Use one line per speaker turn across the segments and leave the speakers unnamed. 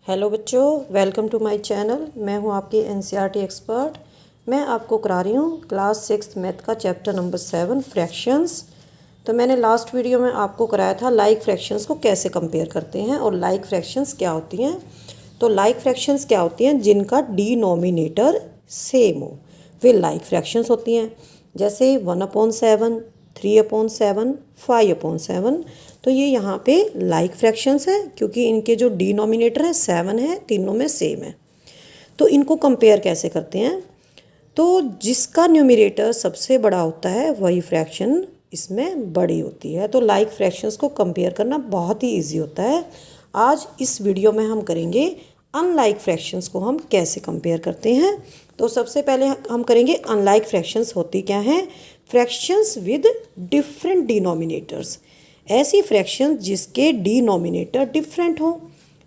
Hello बच्चों, welcome to my channel. मैं हूं आपकी एनसीईआरटी एक्सपर्ट। मैं आपको करा रही हूं क्लास 6 मैथ का चैप्टर नंबर 7 फ्रैक्शंस। तो मैंने लास्ट वीडियो में आपको कराया था लाइक फ्रैक्शंस को कैसे कंपेयर करते हैं और लाइक फ्रैक्शंस क्या होती हैं। तो लाइक फ्रैक्शंस क्या होती हैं? जिनका डिनोमिनेटर सेम हो वे लाइक फ्रैक्शंस होती हैं। जैसे 1/7, 3/7, 5/7। तो ये यहाँ पे लाइक फ्रैक्शंस है क्योंकि इनके जो डिनोमिनेटर है 7 है, तीनों में सेम है। तो इनको कंपेयर कैसे करते हैं? तो जिसका न्यूमरेटर सबसे बड़ा होता है वही फ्रैक्शन इसमें बड़ी होती है। तो लाइक फ्रैक्शंस को कंपेयर करना बहुत ही ईजी होता है। आज इस वीडियो में हम करेंगे अनलाइक फ्रैक्शंस को हम कैसे कंपेयर करते हैं। तो सबसे पहले हम करेंगे अनलाइक फ्रैक्शंस होती क्या हैं? Fractions with different denominators. ऐसी फ्रैक्शंस जिसके डिनोमिनेटर डिफरेंट हो।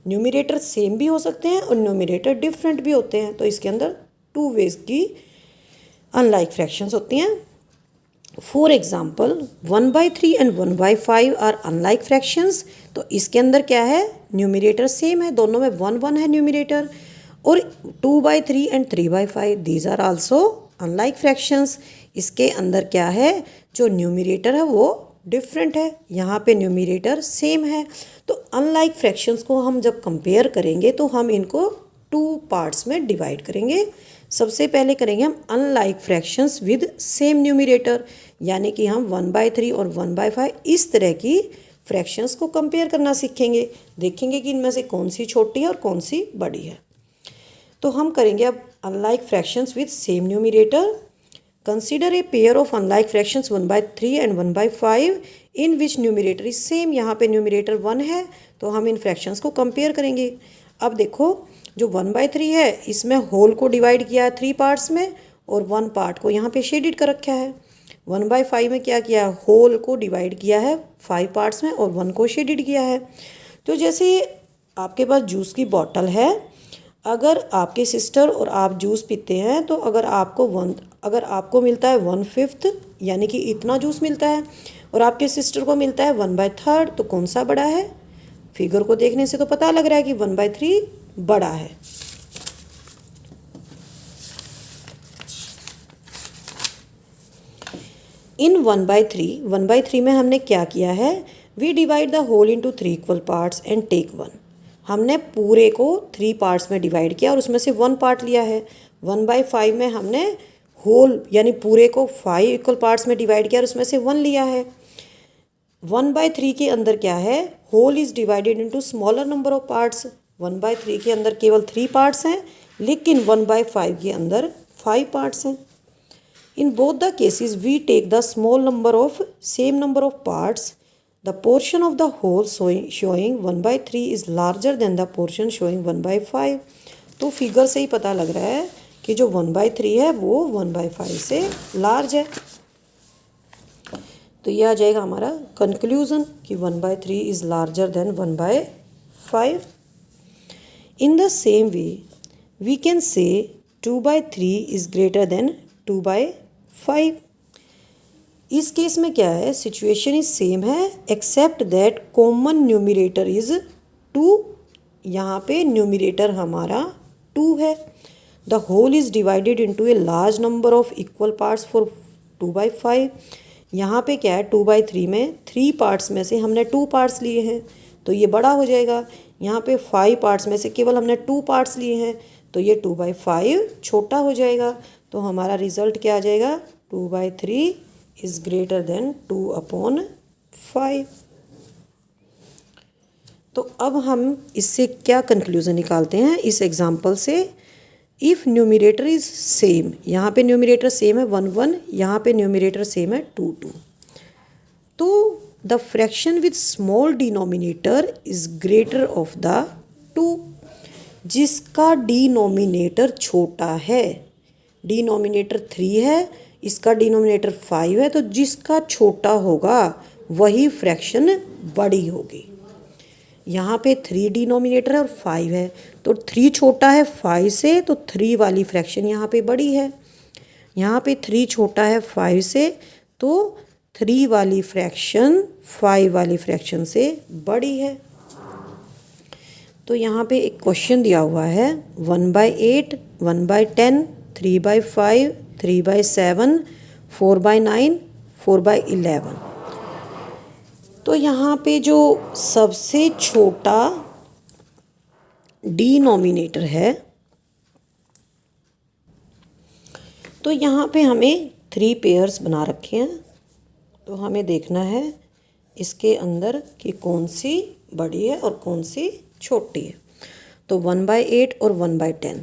न्यूमरेटर सेम भी हो सकते हैं और न्यूमरेटर डिफरेंट भी होते हैं। तो इसके अंदर टू वेज की अनलाइक फ्रैक्शंस होती हैं। For example 1/3 and 1/5 are unlike fractions. तो इसके अंदर क्या है? न्यूमरेटर सेम है, दोनों में 1 है न्यूमरेटर। और 2/3 and 3/5 these are also unlike fractions. इसके अंदर क्या है? जो न्यूमरेटर है वो डिफरेंट है, यहाँ पे न्यूमरेटर सेम है। तो अनलाइक फ्रैक्शंस को हम जब कंपेयर करेंगे तो हम इनको टू पार्ट्स में डिवाइड करेंगे। सबसे पहले करेंगे हम unlike fractions with same numerator, यानी कि हम 1/3 और 1/5 इस तरह की फ्रैक्शंस को कंपेयर करना सीखेंगे। देखेंगे कि इनमें से कौन सी छोटी है और कौन सी बड़ी है। तो हम करेंगे अब unlike fractions with same numerator. Consider a pair of unlike fractions 1/3 and 1/5 in which numerator is same. यहाँ पे न्यूमरेटर 1 है तो हम इन फ्रैक्शंस को कंपेयर करेंगे। अब देखो, जो 1/3 है इसमें होल को डिवाइड किया है 3 पार्ट्स में और 1 पार्ट को यहाँ पे शेडेड कर रखा है। 1/5 में क्या किया है? होल को डिवाइड किया है 5 पार्ट्स में और 1 को शेडेड किया है। तो जैसे आपके पास जूस की बॉटल है, अगर आपके सिस्टर और आप जूस पीते हैं तो अगर आपको मिलता है 1/5 यानी कि इतना जूस मिलता है और आपके सिस्टर को मिलता है 1/3, तो कौन सा बड़ा है? फिगर को देखने से तो पता लग रहा है कि 1/3 बड़ा है। इन 1/3 में हमने क्या किया है? We divide the whole into 3 equal parts and take 1। हमने पूरे को 3 पार्ट्स में डिवाइड किया और उसमें से 1 पार्ट लिया है। 1/5 में हमने होल यानी पूरे को 5 इक्वल पार्ट्स में डिवाइड किया और उसमें से 1 लिया है। 1/3 के अंदर क्या है? Whole is divided into smaller number of parts. 1/3 के अंदर केवल 3 पार्ट्स हैं, लेकिन 1/5 के अंदर 5 पार्ट्स हैं। In both the cases, we take the same number of parts. The portion of the whole showing 1/3 is larger than the portion showing 1/5. तो figure से ही पता लग रहा है कि जो 1/3 है वो 1/5 से लार्ज है। तो ये आ जाएगा हमारा कंक्लूजन कि 1/3 is larger than 1/5। In the same way we can say 2/3 is greater than 2/5। इस केस में क्या है? सिचुएशन इज सेम है except that common numerator is 2। यहाँ पे न्यूमरेटर हमारा 2 है। The whole is divided into a large number of equal parts for 2/5। यहाँ पे क्या है? 2/3 में 3 पार्ट्स में से हमने 2 पार्ट्स लिए हैं तो ये बड़ा हो जाएगा। यहाँ पे 5 पार्ट्स में से केवल हमने 2 पार्ट्स लिए हैं तो ये 2/5 छोटा हो जाएगा। तो हमारा रिजल्ट क्या आ जाएगा? 2/3 इज ग्रेटर देन 2/5। तो अब हम इससे क्या कंक्लूजन निकालते हैं इस एग्जाम्पल से? इफ़ न्यूमरेटर इज सेम, यहाँ पे न्यूमरेटर सेम है 1/1, यहाँ पे न्यूमरेटर सेम है 2/2, तो the fraction with small denominator is greater of the 2। जिसका डिनोमिनेटर छोटा है, डिनोमिनेटर 3 है, इसका डिनोमिनेटर 5 है, तो जिसका छोटा होगा वही फ्रैक्शन बड़ी होगी। यहाँ पे 3 डिनोमिनेटर है और 5 है, तो 3 छोटा है 5 से, तो 3 वाली फ्रैक्शन यहाँ पे बड़ी है। यहाँ पे 3 छोटा है 5 से, तो 3 वाली फ्रैक्शन 5 वाली फ्रैक्शन से बड़ी है। तो यहाँ पे एक क्वेश्चन दिया हुआ है 1/8, 1/10, 3/5, 3/7, 4/9, 4/11। तो यहाँ पे जो सबसे छोटा डिनोमिनेटर है, तो यहाँ पे हमें 3 पेयर्स बना रखे हैं। तो हमें देखना है इसके अंदर कि कौन सी बड़ी है और कौन सी छोटी है। तो 1/8 और 1/10,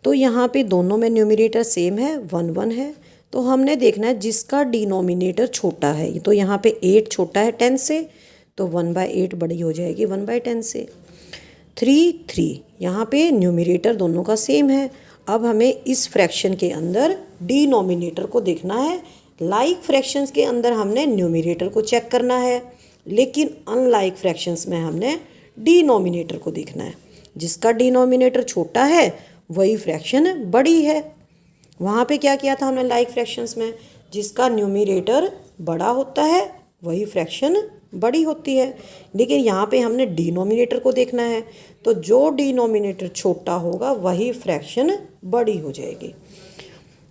तो यहाँ पे दोनों में न्यूमरेटर सेम है, 1 1 है। तो हमने देखना है जिसका डिनोमिनेटर छोटा है। तो यहाँ पे 8 छोटा है 10 से, तो 1/8 बड़ी हो जाएगी 1/10 से। 3 3, यहाँ पे न्यूमरेटर दोनों का सेम है। अब हमें इस फ्रैक्शन के अंदर डिनोमिनेटर को देखना है। लाइक फ्रैक्शंस के अंदर हमने न्यूमरेटर को चेक करना है, लेकिन अनलाइक फ्रैक्शंस में हमने डिनोमिनेटर को देखना है। जिसका डिनोमिनेटर छोटा है वही फ्रैक्शन बड़ी है। वहाँ पे क्या किया था हमने लाइक फ्रैक्शंस में, जिसका न्यूमरेटर बड़ा होता है वही फ्रैक्शन बड़ी होती है। लेकिन यहाँ पे हमने डिनोमिनेटर को देखना है, तो जो डिनोमिनेटर छोटा होगा वही फ्रैक्शन बड़ी हो जाएगी।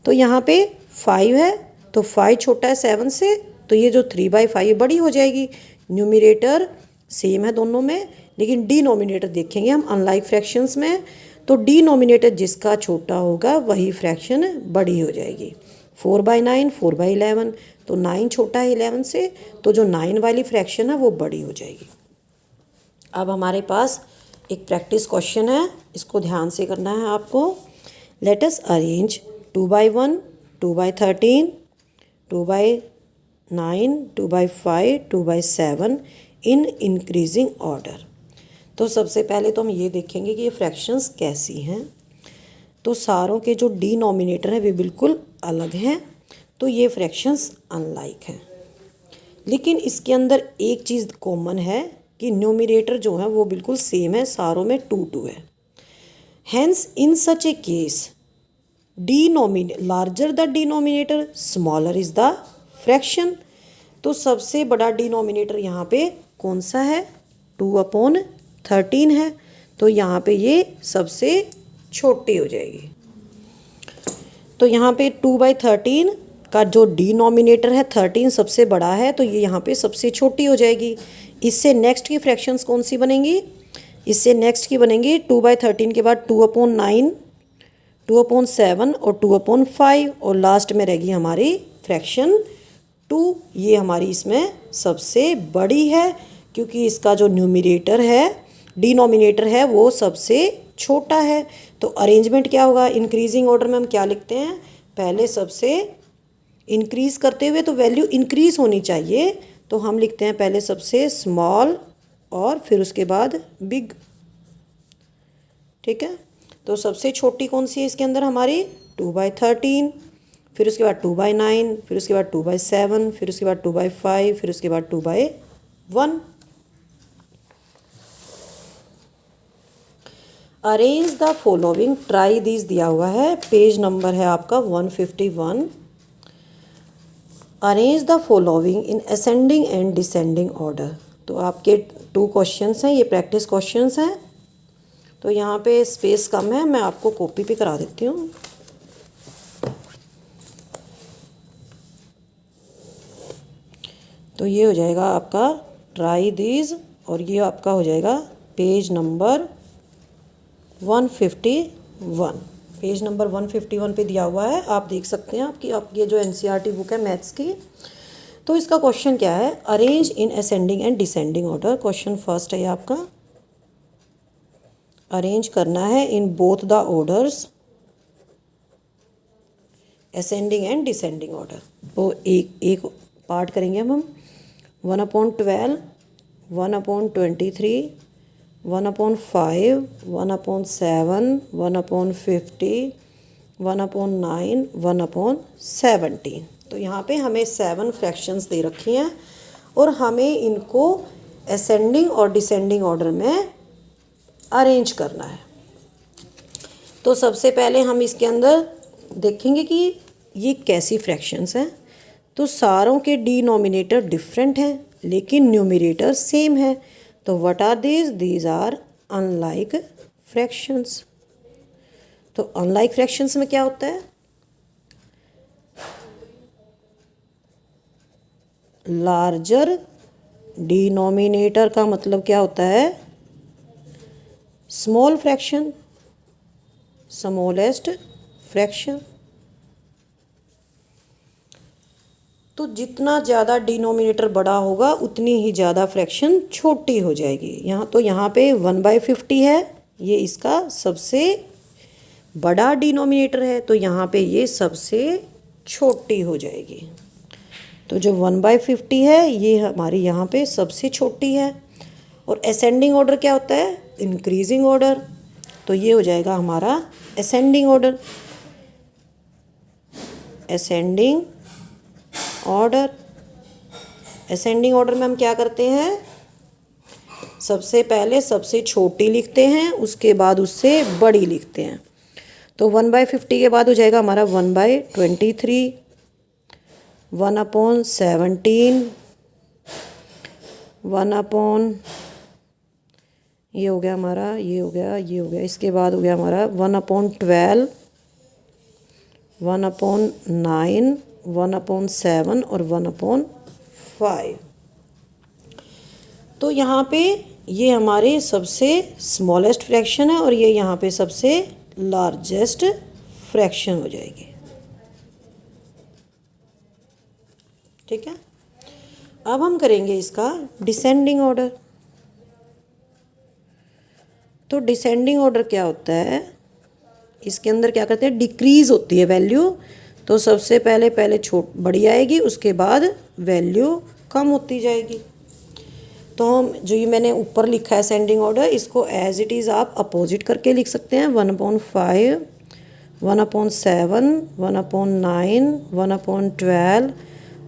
तो यहाँ पे 5 है, तो 5 छोटा है 7 से, तो ये जो 3/5 बड़ी हो जाएगी। न्यूमरेटर सेम है दोनों में, लेकिन डिनोमिनेटर देखेंगे हम अनलाइक फ्रैक्शंस में। तो डिनोमिनेटर जिसका छोटा होगा वही फ्रैक्शन बड़ी हो जाएगी। 4/9, 4/11, तो 9 छोटा है 11 से, तो जो 9 वाली फ्रैक्शन है वो बड़ी हो जाएगी। अब हमारे पास एक प्रैक्टिस क्वेश्चन है, इसको ध्यान से करना है आपको। Let us arrange 2/1, 2/13, 2/9, 2/5, 2/7 in increasing order. तो सबसे पहले तो हम ये देखेंगे कि ये फ्रैक्शंस कैसी हैं। तो सारों के जो डिनोमिनेटर हैं वे बिल्कुल अलग हैं, तो ये फ्रैक्शंस अनलाइक हैं। लेकिन इसके अंदर एक चीज़ कॉमन है कि न्यूमरेटर जो है वो बिल्कुल सेम है, सारों में 2 2 है। Hence in such a case larger the denominator smaller is the fraction. तो सबसे बड़ा डिनोमिनेटर यहाँ पे कौन सा है, 2/13 है, तो यहाँ पे ये सबसे छोटी हो जाएगी। तो यहाँ पे 2/13 का जो डिनोमिनेटर है 13 सबसे बड़ा है, तो ये यहाँ पे सबसे छोटी हो जाएगी। इससे नेक्स्ट की फ्रैक्शंस कौन सी बनेंगी, इससे नेक्स्ट की बनेंगी 2/13 के बाद 2/9, 2/7 और 2/5, और लास्ट में रहेगी हमारी फ्रैक्शन 2। ये हमारी इसमें सबसे बड़ी है, क्योंकि इसका जो न्यूमरेटर है, डिनोमिनेटर है, वो सबसे छोटा है। तो अरेंजमेंट क्या होगा, इंक्रीजिंग ऑर्डर में हम क्या लिखते हैं, पहले सबसे इंक्रीज़ करते हुए तो वैल्यू इंक्रीज़ होनी चाहिए, तो हम लिखते हैं पहले सबसे स्मॉल और फिर उसके बाद बिग। ठीक है, तो सबसे छोटी कौन सी है इसके अंदर हमारी 2/13, फिर उसके बाद 2/9, फिर उसके बाद 2/7, फिर उसके बाद 2/5, फिर उसके बाद 2/1। Arrange the following, try these दिया हुआ है, पेज नंबर है आपका 151। Arrange the following in ascending and descending order. तो आपके 2 क्वेश्चंस हैं, ये प्रैक्टिस क्वेश्चंस हैं। तो यहाँ पे स्पेस कम है, मैं आपको कॉपी पे करा देती हूँ। तो ये हो जाएगा आपका ट्राई दीज, और ये आपका हो जाएगा पेज नंबर 151। पेज नंबर 151 पे दिया हुआ है, आप देख सकते हैं। आप ये जो एनसीईआरटी बुक है मैथ्स की। तो इसका क्वेश्चन क्या है, arrange in ascending and descending order. Question first है आपका, अरेंज करना है in both the orders, ascending and descending order. तो एक पार्ट करेंगे हम 1/12, 1/23, 1/5, 1/7, 1/50, 1/9, 1/17। तो यहाँ पे हमें 7 फ्रैक्शंस दे रखी हैं, और हमें इनको असेंडिंग और डिसेंडिंग ऑर्डर में अरेंज करना है। तो सबसे पहले हम इसके अंदर देखेंगे कि ये कैसी फ्रैक्शंस हैं। तो सारों के डिनोमिनेटर डिफरेंट हैं, लेकिन न्यूमरेटर सेम है। तो what are these, these are unlike fractions. तो अनलाइक फ्रैक्शंस में क्या होता है, लार्जर डिनोमिनेटर का मतलब क्या होता है, स्मॉल फ्रैक्शन, स्मॉलेस्ट फ्रैक्शन। तो जितना ज़्यादा डिनोमिनेटर बड़ा होगा उतनी ही ज़्यादा फ्रैक्शन छोटी हो जाएगी। यहाँ पे 1/50 है, ये इसका सबसे बड़ा डिनोमिनेटर है, तो यहाँ पे ये सबसे छोटी हो जाएगी। तो जो 1/50 है ये हमारी यहाँ पे सबसे छोटी है। और असेंडिंग ऑर्डर क्या होता है, इंक्रीजिंग ऑर्डर। तो ये हो जाएगा हमारा ascending order, ascending order. Ascending order में हम क्या करते हैं, सबसे पहले सबसे छोटी लिखते हैं, उसके बाद उससे बड़ी लिखते हैं। तो 1/50 के बाद हो जाएगा हमारा 1/23, 1/17, 1 ये हो गया हमारा, ये हो गया, ये हो गया। इसके बाद हो गया हमारा 1/12, 1/9, 1/7 और 1/5। तो यहाँ पे ये हमारे सबसे स्मॉलेस्ट फ्रैक्शन है और ये यहाँ पे सबसे लार्जेस्ट फ्रैक्शन हो जाएगी। ठीक है, अब हम करेंगे इसका डिसेंडिंग ऑर्डर। तो डिसेंडिंग ऑर्डर क्या होता है, इसके अंदर क्या करते हैं, डिक्रीज होती है वैल्यू। तो सबसे पहले बड़ी आएगी, उसके बाद वैल्यू कम होती जाएगी। तो हम जो ये मैंने ऊपर लिखा है असेंडिंग ऑर्डर, इसको एज इट इज़ आप अपोजिट करके लिख सकते हैं। 1/5, 1/7, 1/9, 1/12,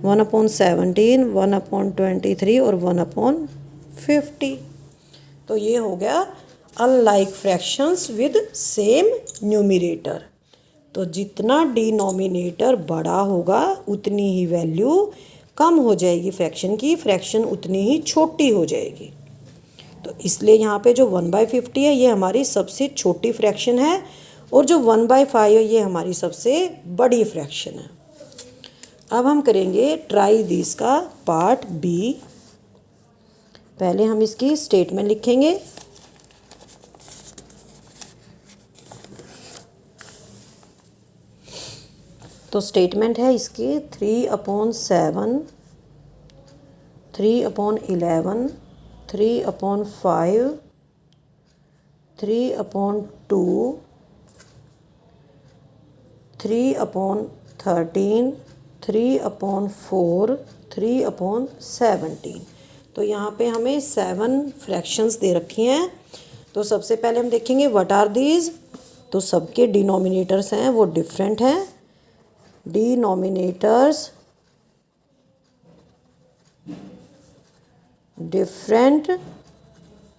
1/17, 1/23 और 1/50। तो ये हो गया unlike fractions with same numerator. तो जितना डिनोमिनेटर बड़ा होगा उतनी ही वैल्यू कम हो जाएगी फ्रैक्शन की, फ्रैक्शन उतनी ही छोटी हो जाएगी। तो इसलिए यहाँ पे जो 1/50 है ये हमारी सबसे छोटी फ्रैक्शन है और जो 1/5 है ये हमारी सबसे बड़ी फ्रैक्शन है। अब हम करेंगे ट्राई दिस का पार्ट बी। पहले हम इसकी स्टेटमेंट लिखेंगे। तो स्टेटमेंट है इसकी 3/7, 3/11, 3/5, 3/2, 3/13, 3/4, 3/17। तो यहाँ पे हमें 7 फ्रैक्शंस दे रखी हैं। तो सबसे पहले हम देखेंगे व्हाट आर दीज। तो सबके डिनोमिनेटर्स हैं वो डिफरेंट हैं। Denominators different,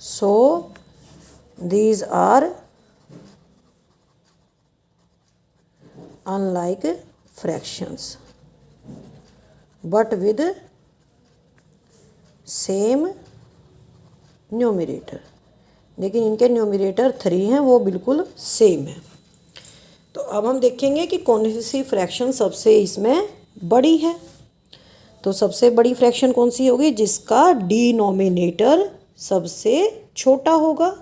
so these are unlike fractions but with same numerator। लेकिन इनके न्यूमरेटर 3 हैं, वो बिल्कुल सेम है। तो अब हम देखेंगे कि कौन सी फ्रैक्शन सबसे इसमें बड़ी है। तो सबसे बड़ी फ्रैक्शन कौन सी होगी, जिसका डिनोमिनेटर सबसे छोटा होगा।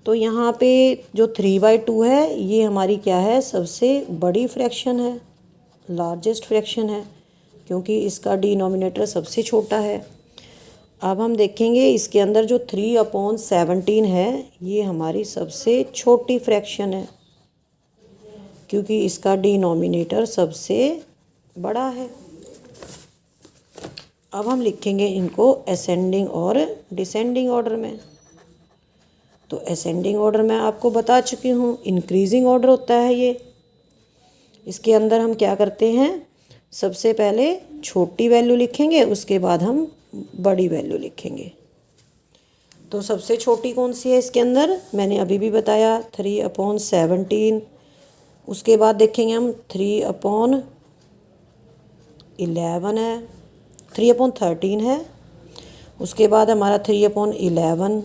तो यहाँ पे जो 3/2 है ये हमारी क्या है, सबसे बड़ी फ्रैक्शन है, लार्जेस्ट फ्रैक्शन है, क्योंकि इसका डिनोमिनेटर सबसे छोटा है। अब हम देखेंगे इसके अंदर जो 3/17 है ये हमारी सबसे छोटी फ्रैक्शन है, क्योंकि इसका डिनोमिनेटर सबसे बड़ा है। अब हम लिखेंगे इनको असेंडिंग और डिसेंडिंग ऑर्डर में। तो असेंडिंग ऑर्डर मैं आपको बता चुकी हूँ, इंक्रीजिंग ऑर्डर होता है ये। इसके अंदर हम क्या करते हैं, सबसे पहले छोटी वैल्यू लिखेंगे, उसके बाद हम बड़ी वैल्यु लिखेंगे। तो सबसे छोटी कौन सी है इसके अंदर, मैंने अभी भी बताया 3/17। उसके बाद देखेंगे हम 3/11 है, 3/13 है। उसके बाद हमारा 3/11,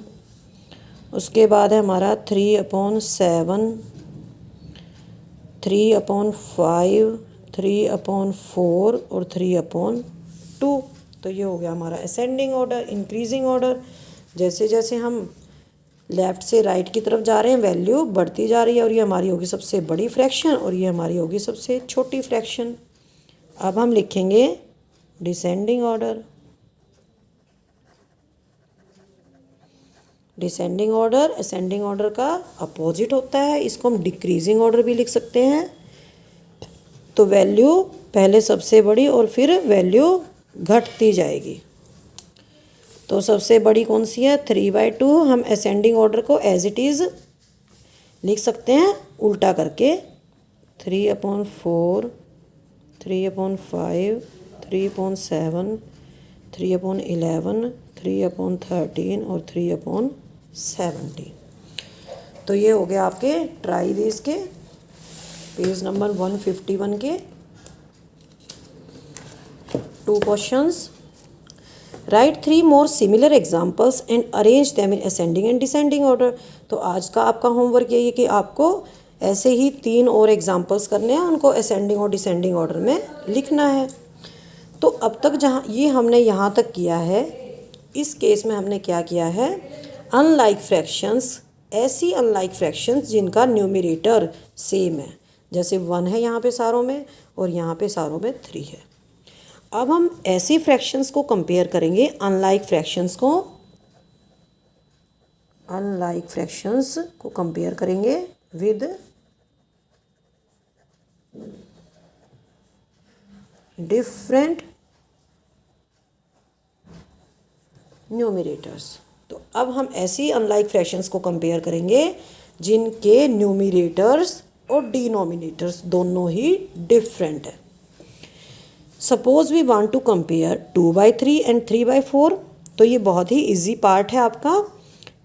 उसके बाद है हमारा 3/7, 3/5, 3/4 और 3/2। तो ये हो गया हमारा असेंडिंग ऑर्डर। इंक्रीजिंग ऑर्डर, जैसे जैसे हम लेफ़्ट से राइट की तरफ जा रहे हैं वैल्यू बढ़ती जा रही है, और ये हमारी होगी सबसे बड़ी फ्रैक्शन और ये हमारी होगी सबसे छोटी फ्रैक्शन। अब हम लिखेंगे descending order. Descending order ascending order का अपोजिट होता है, इसको हम डिक्रीजिंग ऑर्डर भी लिख सकते हैं। तो वैल्यू पहले सबसे बड़ी और फिर वैल्यू घटती जाएगी। तो सबसे बड़ी कौन सी है? 3/2। हम असेंडिंग ऑर्डर को एज इट इज़ लिख सकते हैं उल्टा करके, 3/4, 3/5, 3/7, 3/11, 3/13 और 3/17। तो ये हो गया आपके ट्राई बेस के पेज नंबर 151 के 2 questions. Right 3 more similar examples and arrange them in ascending and descending order. तो आज का आपका होमवर्क यही है कि आपको ऐसे ही 3 और एग्जाम्पल्स करने हैं, उनको असेंडिंग और डिसेंडिंग ऑर्डर में लिखना है। तो अब तक जहाँ ये हमने यहाँ तक किया है, इस केस में हमने क्या किया है? अनलाइक फ्रैक्शंस, ऐसी अनलाइक फ्रैक्शंस जिनका न्यूमरेटर सेम है, जैसे 1 है यहाँ पे सारों में और यहाँ पे सारों में 3 है। अब हम ऐसी फ्रैक्शंस को कंपेयर करेंगे अनलाइक फ्रैक्शंस को कंपेयर करेंगे विद डिफरेंट न्यूमरेटर्स। तो अब हम ऐसी अनलाइक फ्रैक्शंस को कंपेयर करेंगे जिनके न्यूमरेटर्स और डिनोमिनेटर्स दोनों ही डिफरेंट है। Suppose we want to compare 2/3 and 3/4। तो ये बहुत ही इजी पार्ट है आपका।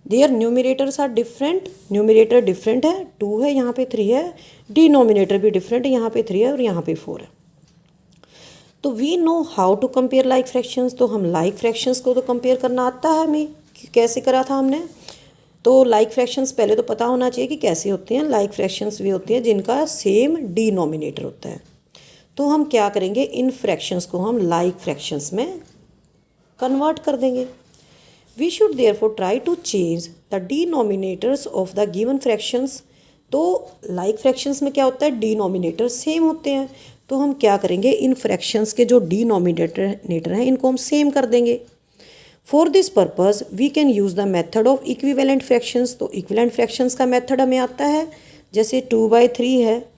Their numerators are different, numerator different है, 2 है यहाँ पे 3 है, डिनोमिनेटर भी डिफरेंट है, यहाँ पे 3 है और यहाँ पे 4 है। तो we know how to compare like fractions. तो हम लाइक फ्रैक्शंस को तो कंपेयर करना आता है हमें, कैसे करा था हमने। तो लाइक फ्रैक्शंस पहले तो पता होना चाहिए कि कैसे होती हैं। लाइक फ्रैक्शंस भी होती हैं जिनका सेम डिनोमिनेटर होता है। तो हम क्या करेंगे, इन फ्रैक्शंस को हम लाइक फ्रैक्शंस में कन्वर्ट कर देंगे। We should therefore try to change the denominators of the given fractions. तो लाइक फ्रैक्शंस में क्या होता है? डिनोमिनेटर सेम होते हैं। तो हम क्या करेंगे, इन फ्रैक्शंस के जो डिनोमिनेटर हैं इनको हम सेम कर देंगे। For this purpose we can use the method of equivalent fractions. तो इक्विवेलेंट फ्रैक्शंस का मेथड हमें आता है। जैसे 2/3 है,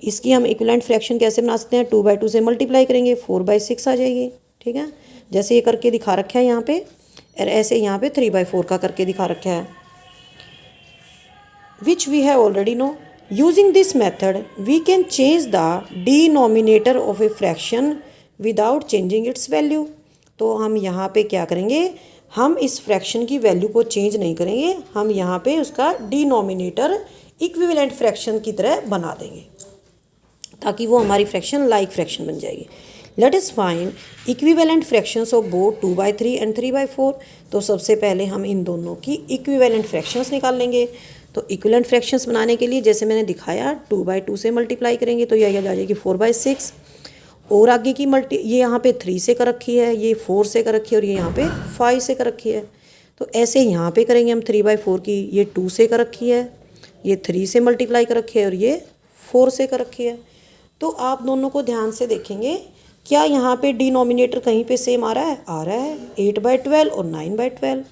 इसकी हम इक्विवेलेंट फ्रैक्शन कैसे बना सकते हैं? 2/2 से मल्टीप्लाई करेंगे, 4/6 आ जाएगी। ठीक है, जैसे ये करके दिखा रखा है यहाँ पे, और ऐसे यहाँ पे 3/4 का करके दिखा रखा है, which we have already know. Using this method we can change the denominator of a fraction without changing its value. तो हम यहाँ पे क्या करेंगे, हम इस फ्रैक्शन की वैल्यू को चेंज नहीं करेंगे, हम यहाँ पे उसका डिनोमिनेटर इक्विवेलेंट फ्रैक्शन की तरह बना देंगे ताकि वो हमारी फ्रैक्शन लाइक फ्रैक्शन बन जाएगी। Let us find equivalent fractions of both 2/3 and 3/4। तो सबसे पहले हम इन दोनों की इक्विवेलेंट फ्रैक्शंस निकाल लेंगे। तो इक्विवेलेंट फ्रैक्शंस बनाने के लिए जैसे मैंने दिखाया 2/2 से मल्टीप्लाई करेंगे तो यह आ जाएगी 4/6, और आगे की ये यहाँ पे 3 से कर रखी है, ये 4 से कर रखी है और ये यहाँ पे 5 से कर रखी है। तो ऐसे यहाँ पे करेंगे हम 3/4 की, ये 2 से कर रखी है, ये 3 से मल्टीप्लाई कर रखी है और ये 4 से कर रखी है। तो आप दोनों को ध्यान से देखेंगे, क्या यहाँ पे डिनोमिनेटर कहीं पे सेम आ रहा है? आ रहा है, 8/12 और 9/12।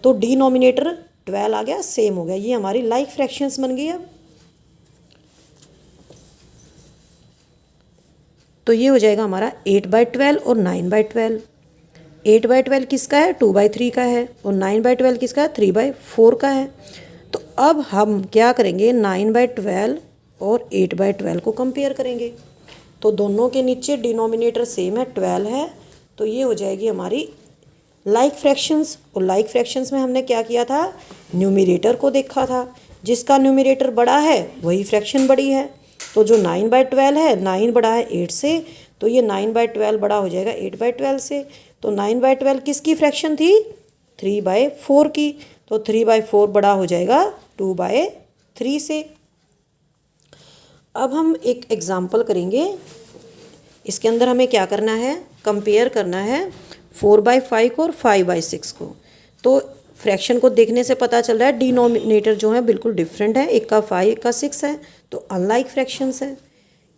तो डिनोमिनेटर 12 आ गया, सेम हो गया, ये हमारी लाइक फ्रैक्शंस बन गई। अब तो ये हो जाएगा हमारा 8/12 और 9/12। 8/12 किसका है? 2/3 का है, और 9/12 किसका है? 3/4 का है। तो अब हम क्या करेंगे, 9/12 और 8/12 को कंपेयर करेंगे। तो दोनों के नीचे डिनोमिनेटर सेम है, 12 है, तो ये हो जाएगी हमारी लाइक फ्रैक्शंस। और लाइक फ्रैक्शंस में हमने क्या किया था, न्यूमरेटर को देखा था, जिसका न्यूमरेटर बड़ा है वही फ्रैक्शन बड़ी है। तो जो 9/12 है, 9 बड़ा है 8 से, तो ये 9/12 बड़ा हो जाएगा 8/12 से। तो 9/12 किसकी फ्रैक्शन थी? 3/4 की। तो 3/4 बड़ा हो जाएगा 2/3 से। अब हम एक एग्ज़ाम्पल करेंगे। इसके अंदर हमें क्या करना है? कंपेयर करना है 4/5 को और 5/6 को। तो फ्रैक्शन को देखने से पता चल रहा है डिनोमिनेटर जो है बिल्कुल डिफरेंट है, एक का 5 एक का 6 है, तो अनलाइक फ्रैक्शंस है।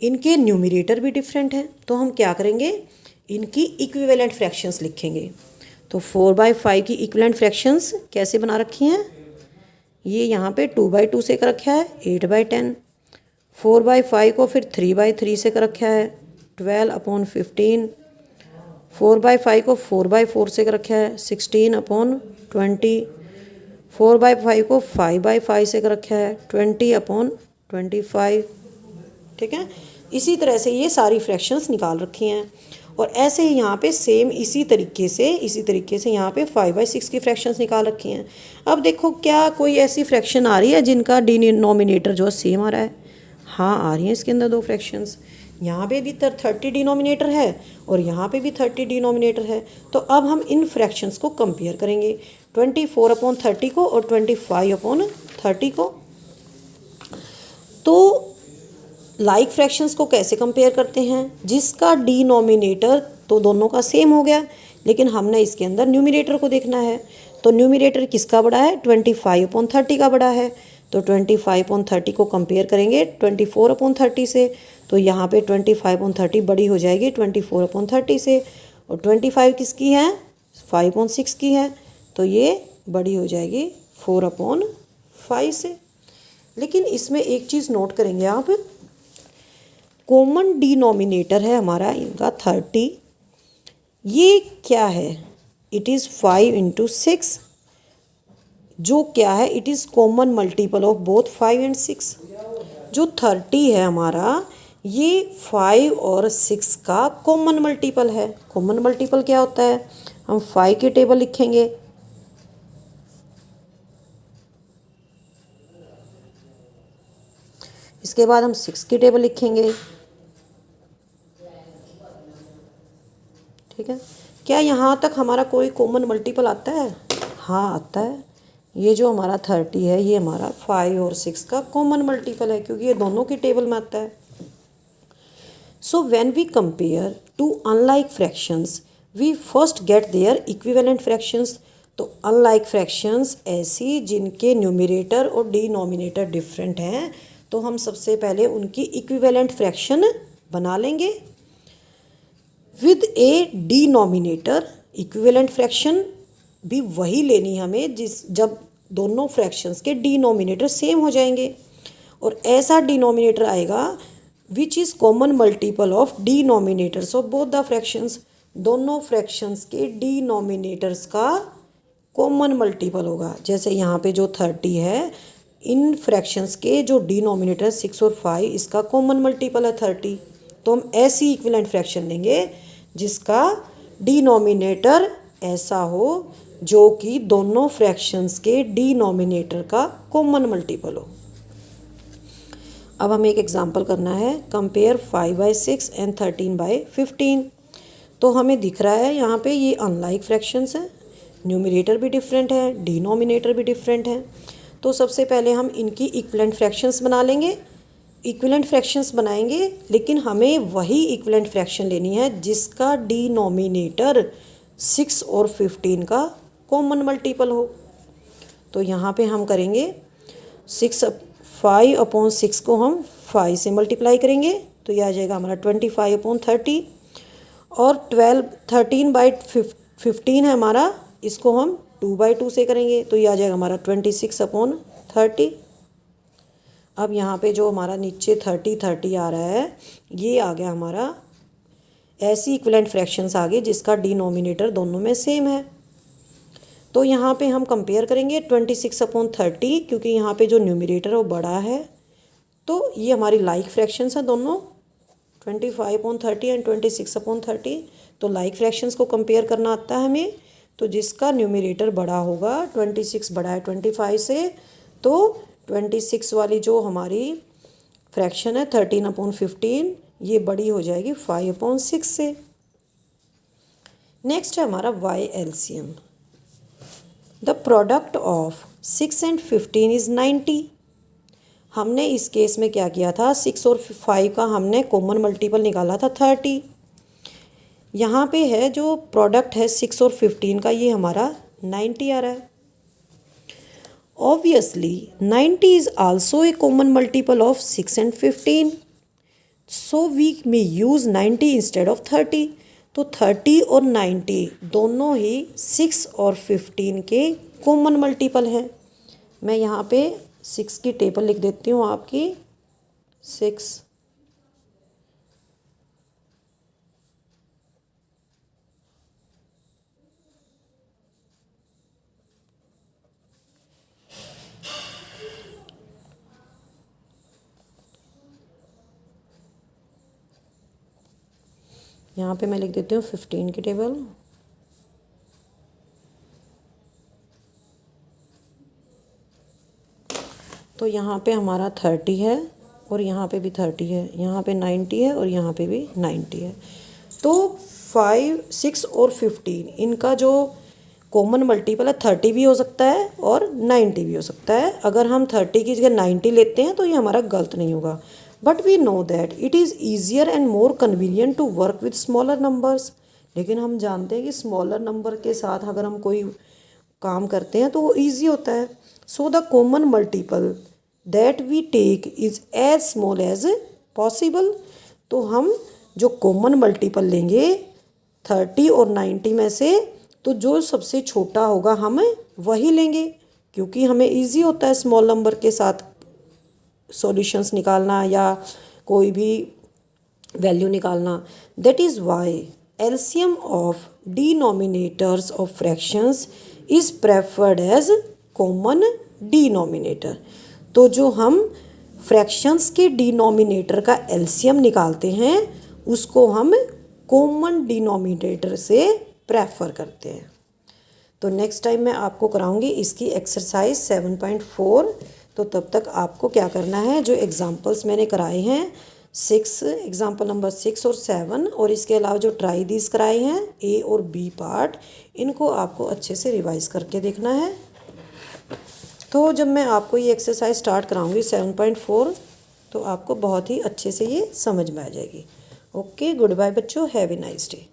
इनके न्यूमरेटर भी डिफरेंट है, तो हम क्या करेंगे? इनकी इक्विवेलेंट फ्रैक्शंस लिखेंगे। तो 4/5 की इक्विवेलेंट फ्रैक्शंस कैसे बना रखी हैं? ये यहाँ पे 2/2 से कर रखा है 8/10। 4/5 को फिर 3/3 से कर रखा है 12/15। 4/5 को 4/4 से कर रखा है 16/20। 4/5 को 5/5 से कर रखा है 20/25। ठीक है, इसी तरह से ये सारी फ्रैक्शंस निकाल रखी हैं। और ऐसे ही यहाँ पे सेम इसी तरीके से यहाँ पे 5/6 की फ्रैक्शंस निकाल रखी हैं। अब देखो क्या कोई ऐसी फ्रैक्शन आ रही है जिनका डिनोमिनेटर जो सेम आ रहा है? हाँ, आ रही हैं इसके अंदर दो फ्रैक्शंस। यहाँ पे भी 30 डिनोमिनेटर है और यहाँ पे भी 30 डिनोमिनेटर है। तो अब हम इन फ्रैक्शंस को कंपेयर करेंगे, 24/30 को और 25/30 को। तो लाइक फ्रैक्शंस को कैसे कंपेयर करते हैं? जिसका डिनोमिनेटर तो दोनों का सेम हो गया, लेकिन हमने इसके अंदर न्यूमरेटर को देखना है। तो न्यूमरेटर किसका बड़ा है? 25/30 का बड़ा है। तो 25/30 को कंपेयर करेंगे 24/30 से। तो यहाँ पे 25/30 बड़ी हो जाएगी 24/30 से, और 25 किसकी है? 5/6 की है, तो ये बड़ी हो जाएगी 4/5 से। लेकिन इसमें एक चीज़ नोट करेंगे आप, कॉमन डिनोमिनेटर है हमारा इनका 30। ये क्या है? इट इज़ 5 × 6, जो क्या है? It is common multiple of both 5 and 6। जो 30 है हमारा, ये 5 और 6 का कॉमन मल्टीपल है। कॉमन मल्टीपल क्या होता है? हम 5 के टेबल लिखेंगे, इसके बाद हम 6 की टेबल लिखेंगे। ठीक है, क्या यहाँ तक हमारा कोई कॉमन मल्टीपल आता है? हाँ, आता है। ये जो हमारा 30 है ये हमारा 5 और 6 का कॉमन मल्टीपल है, क्योंकि ये दोनों की टेबल में आता है। So when we compare two unlike fractions we first get their equivalent fractions. तो अनलाइक फ्रैक्शंस ऐसी जिनके न्यूमरेटर और डिनोमिनेटर डिफरेंट हैं, तो हम सबसे पहले उनकी इक्विवेलेंट फ्रैक्शन बना लेंगे with A denominator. Equivalent fraction भी वही लेनी हमें जब दोनों फ्रैक्शंस के डिनोमिनेटर सेम हो जाएंगे, और ऐसा डिनोमिनेटर आएगा which is common multiple of denominators of both the fractions. दोनों फ्रैक्शंस के डिनोमिनेटर्स का कॉमन मल्टीपल होगा। जैसे यहाँ पे जो 30 है, इन फ्रैक्शंस के जो डिनोमिनेटर 6 और 5, इसका कॉमन मल्टीपल है 30। तो हम ऐसी इक्विवेलेंट फ्रैक्शन लेंगे जिसका डिनोमिनेटर ऐसा हो जो कि दोनों फ्रैक्शंस के डिनोमिनेटर का कॉमन मल्टीपल हो। अब हमें एक एग्जांपल करना है, कंपेयर 5/6 एंड 13/15। तो हमें दिख रहा है यहाँ पे ये अनलाइक फ्रैक्शंस हैं, न्यूमरेटर भी डिफरेंट है, डिनोमिनेटर भी डिफरेंट है। तो सबसे पहले हम इनकी इक्विवेलेंट फ्रैक्शंस बना लेंगे। इक्विवेलेंट फ्रैक्शंस बनाएंगे, लेकिन हमें वही इक्विवेलेंट फ्रैक्शन लेनी है जिसका डिनोमिनेटर 6 और 15 का कॉमन मल्टीपल हो। तो यहाँ पे हम करेंगे 5/6 को हम 5 से मल्टीप्लाई करेंगे, तो ये आ जाएगा हमारा 25/30। और 13/15 है हमारा, इसको हम 2/2 से करेंगे, तो ये आ जाएगा हमारा 26/30। अब यहाँ पे जो हमारा नीचे 30 आ रहा है, ये आ गया हमारा ऐसी इक्विवेलेंट फ्रैक्शंस आ गई जिसका डिनोमिनेटर दोनों में सेम है। तो यहाँ पे हम कंपेयर करेंगे 26/30, क्योंकि यहाँ पे जो न्यूमरेटर है वो बड़ा है। तो ये हमारी लाइक फ्रैक्शंस हैं दोनों, 25/30 एंड 26/30। तो लाइक फ्रैक्शंस को कंपेयर करना आता है हमें। तो जिसका न्यूमरेटर बड़ा होगा, 26 बड़ा है 25 से, तो 26 वाली जो हमारी फ्रैक्शन है 13/15, ये बड़ी हो जाएगी 5/6 से। नेक्स्ट है हमारा y LCM. The product of 6 and 15 is 90। हमने इस केस में क्या किया था, 6 और 5 का हमने कॉमन मल्टीपल निकाला था 30। यहाँ पे है जो प्रोडक्ट है 6 और 15 का, ये हमारा 90 आ रहा है। Obviously 90 is also a common multiple of 6 and 15, so we may use 90 instead of 30। तो 30 और 90 दोनों ही 6 और 15 के कॉमन मल्टीपल हैं। मैं यहाँ पे 6 की टेबल लिख देती हूँ आपकी। 6 यहाँ पे मैं लिख देती हूँ 15 की टेबल। तो यहाँ पे हमारा 30 है और यहाँ पे भी 30 है, यहाँ पे 90 है और यहाँ पे भी 90 है। तो 5, 6 और 15 इनका जो कॉमन मल्टीपल है 30 भी हो सकता है और 90 भी हो सकता है। अगर हम 30 की जगह 90 लेते हैं तो ये हमारा गलत नहीं होगा। But we know that it is easier and more convenient to work with smaller numbers. लेकिन हम जानते हैं कि स्मॉलर नंबर के साथ अगर हम कोई काम करते हैं तो वो ईजी होता है। So the common multiple that we take is as small as possible. तो हम जो कॉमन मल्टीपल लेंगे 30 और 90 में से, तो जो सबसे छोटा होगा हम वही लेंगे, क्योंकि हमें इजी होता है स्मॉल नंबर के साथ सॉल्यूशंस निकालना या कोई भी वैल्यू निकालना। That is why LCM of denominators of fractions is preferred as common denominator. तो जो हम फ्रैक्शंस के डिनोमिनेटर का एलसीएम निकालते हैं उसको हम कॉमन डिनोमिनेटर से प्रेफर करते हैं। तो नेक्स्ट टाइम मैं आपको कराऊंगी इसकी एक्सरसाइज 7.4। तो तब तक आपको क्या करना है, जो एग्जांपल्स मैंने कराए हैं 6, एग्जांपल नंबर 6 और 7, और इसके अलावा जो ट्राई दीज कराए हैं ए और बी पार्ट, इनको आपको अच्छे से रिवाइज करके देखना है। तो जब मैं आपको ये एक्सरसाइज स्टार्ट कराऊंगी 7.4, तो आपको बहुत ही अच्छे से ये समझ में आ जाएगी। ओके, गुड बाय बच्चों, हैव ए नाइस डे।